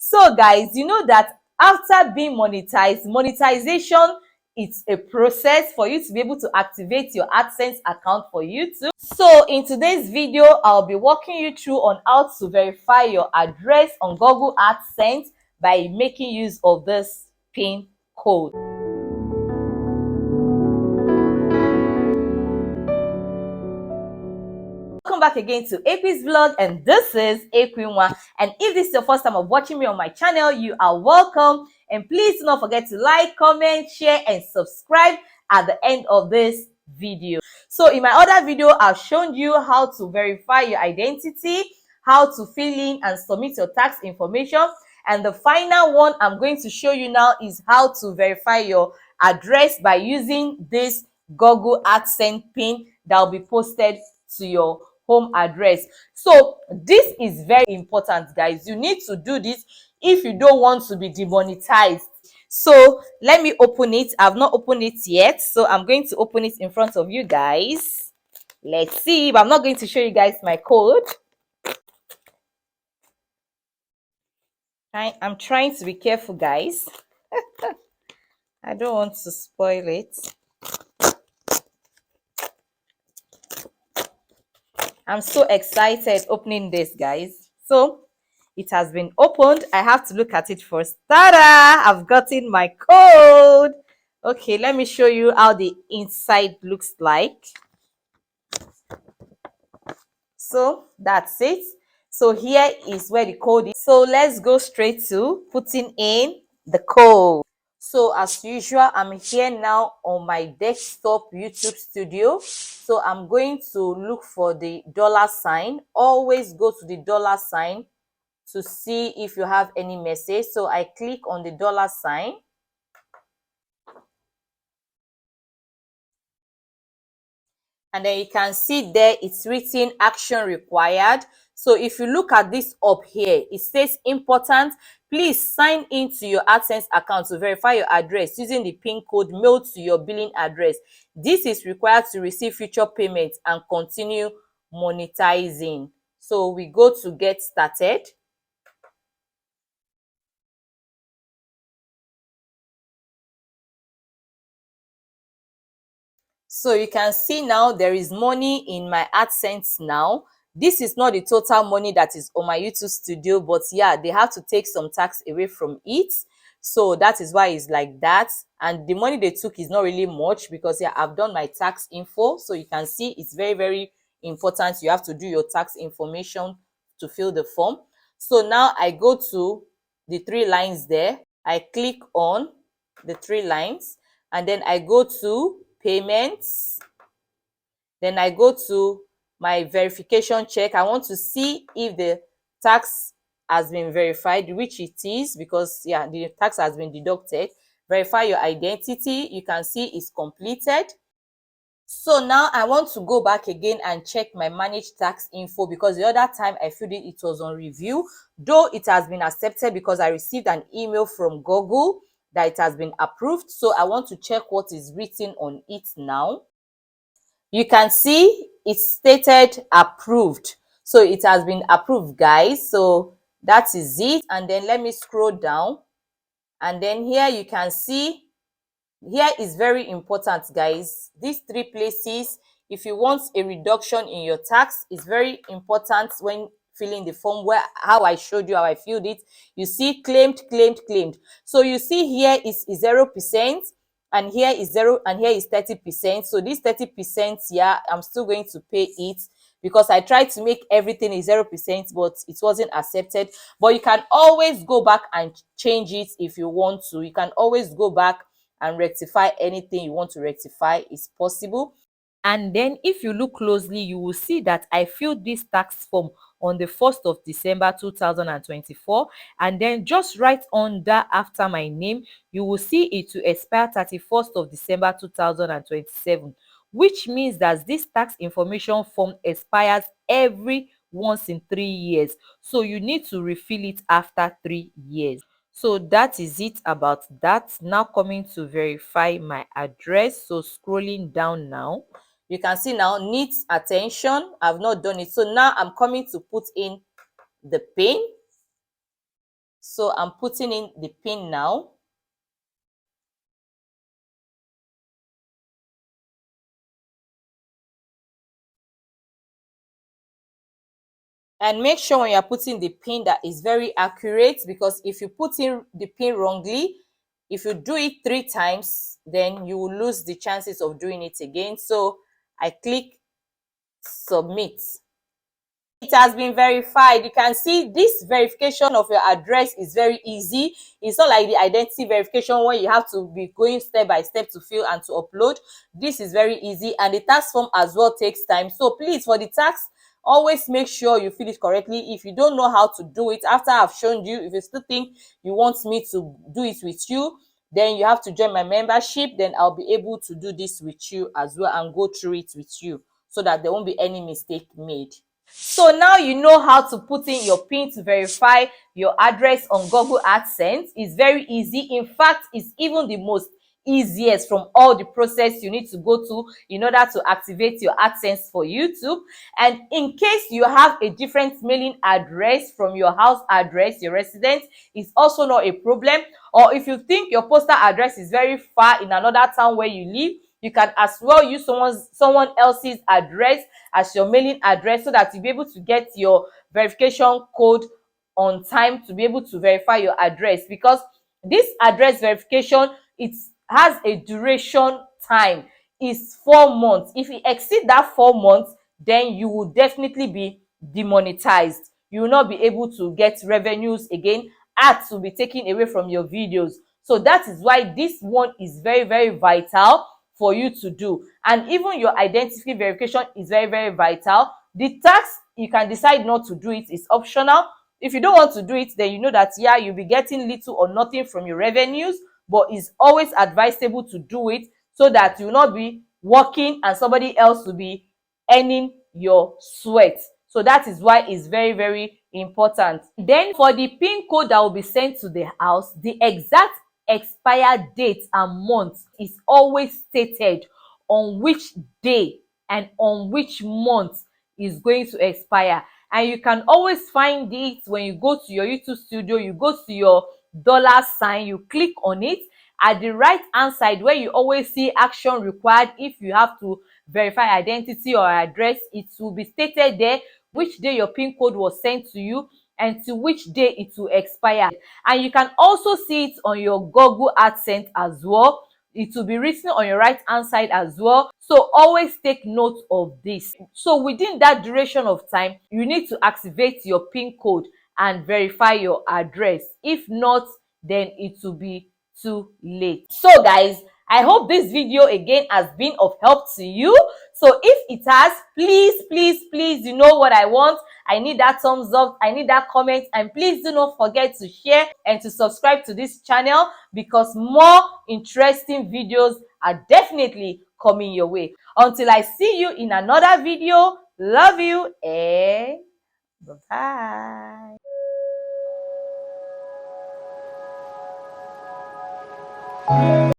So guys, you know that after being monetized, monetization is a process for you to be able to activate your AdSense account for YouTube. So in today's video, I'll be walking you through on how to verify your address on Google AdSense by making use of this PIN code. Welcome back again to AP's vlog, and this is Equinwa. And if this is your first time of watching me on my channel, you are welcome. And please do not forget to like, comment, share, and subscribe at the end of this video. So in my other video, I've shown you how to verify your identity, how to fill in and submit your tax information. And the final one I'm going to show you now is how to verify your address by using this Google AdSense PIN that will be posted to your home address. So this is very important, guys. You need to do this if you don't want to be demonetized. So let me open it. I've not opened it yet, so I'm going to open it in front of you guys. Let's see, but I'm not going to show you guys my code. I'm trying to be careful, guys. I don't want to spoil it. I'm so excited opening this, guys. So it has been opened. I have to look at it first. Ta-da! I've gotten my code. Okay, let me show you how the inside looks like. So that's it. So here is where the code is. So let's go straight to putting in the code. So as usual, I'm here now on my desktop YouTube studio. So I'm going to look for the $sign. Always go to the $sign to see if you have any message. So I click on the $sign. And then you can see there it's written action required. So if you look at this up here, it says important. Please sign into your AdSense account to verify your address using the PIN code mailed to your billing address. This is required to receive future payments and continue monetizing. So we go to get started. So you can see now there is money in my AdSense now. This is not the total money that is on my YouTube studio, but yeah, they have to take some tax away from it. So that is why it's like that. And the money they took is not really much because yeah, I've done my tax info. So you can see it's very, very important. You have to do your tax information to fill the form. So now I go to the 3 lines there. I click on the 3 lines and then I go to payments. Then I go to my verification check. I want to see if the tax has been verified, which it is because yeah, the tax has been deducted. Verify your identity. You can see it's completed. So now I want to go back again and check my managed tax info because the other time I filled it was on review, though it has been accepted because I received an email from Google that it has been approved. So I want to check what is written on it now. You can see it stated approved. So it has been approved, guys. So that is it. And then let me scroll down. And then here you can see, here is very important, guys. These 3 places, if you want a reduction in your tax, it's very important when filling the form where how I showed you how I filled it. You see claimed, claimed, claimed. So you see here is 0%. And here is 0 and here is 30%. So this 30%, yeah, I'm still going to pay it because I tried to make everything is 0%, but it wasn't accepted. But you can always go back and change it if you want to. You can always go back and rectify anything you want to rectify. Is possible. And then if you look closely, you will see that I filled this tax form on the 1st of December 2024. And then just right under after my name, you will see it to expire 31st of December 2027, which means that this tax information form expires every once in 3 years. So you need to refill it after 3 years. So that is it about that. Now coming to verify my address. So scrolling down now, you can see now needs attention. I've not done it. So now I'm coming to put in the PIN. So I'm putting in the pin now. And make sure when you're putting the pin that is very accurate, because if you put in the pin wrongly, if you do it 3 times, then you will lose the chances of doing it again. So I click submit. It has been verified. You can see this verification of your address is very easy. It's not like the identity verification where you have to be going step by step to fill and to upload. This is very easy, and the tax form as well takes time. So please, for the tax, always make sure you fill it correctly. If you don't know how to do it after I've shown you, if you still think you want me to do it with you, then you have to join my membership. Then I'll be able to do this with you as well and go through it with you, so that there won't be any mistake made. So now you know how to put in your pin to verify your address on Google AdSense. It's very easy. In fact, it's even the most easiest from all the process you need to go to in order to activate your AdSense for YouTube. And in case you have a different mailing address from your house address, your residence, is also not a problem. Or if you think your postal address is very far in another town where you live, you can as well use someone else's address as your mailing address, so that you'll be able to get your verification code on time to be able to verify your address. Because this address verification, it has a duration time. It's 4 months. If you exceed that 4 months, then you will definitely be demonetized. You will not be able to get revenues again. Ads will be taken away from your videos. So that is why this one is very, very vital for you to do. And even your identity verification is very, very vital. The tax, you can decide not to do it. It's optional. If you don't want to do it, then you know that, yeah, you'll be getting little or nothing from your revenues, but it's always advisable to do it, so that you will not be working and somebody else will be earning your sweat. So that is why it's very, very important. Then for the pin code that will be sent to the house, the exact expire date and month is always stated on which day and on which month is going to expire. And you can always find it when you go to your YouTube studio. You go to your $sign, you click on it. At the right hand side where you always see action required, if you have to verify identity or address, it will be stated there which day your pin code was sent to you and to which day it will expire. And you can also see it on your Google AdSense as well. It will be written on your right hand side as well. So always take note of this. So within that duration of time, you need to activate your pin code and verify your address. If not, then it will be too late. So guys, I hope this video again has been of help to you. So if it has, please, please, please, you know what I want. I need that thumbs up, I need that comment, and please do not forget to share and to subscribe to this channel, because more interesting videos are definitely coming your way. Until I see you in another video, love you and bye-bye.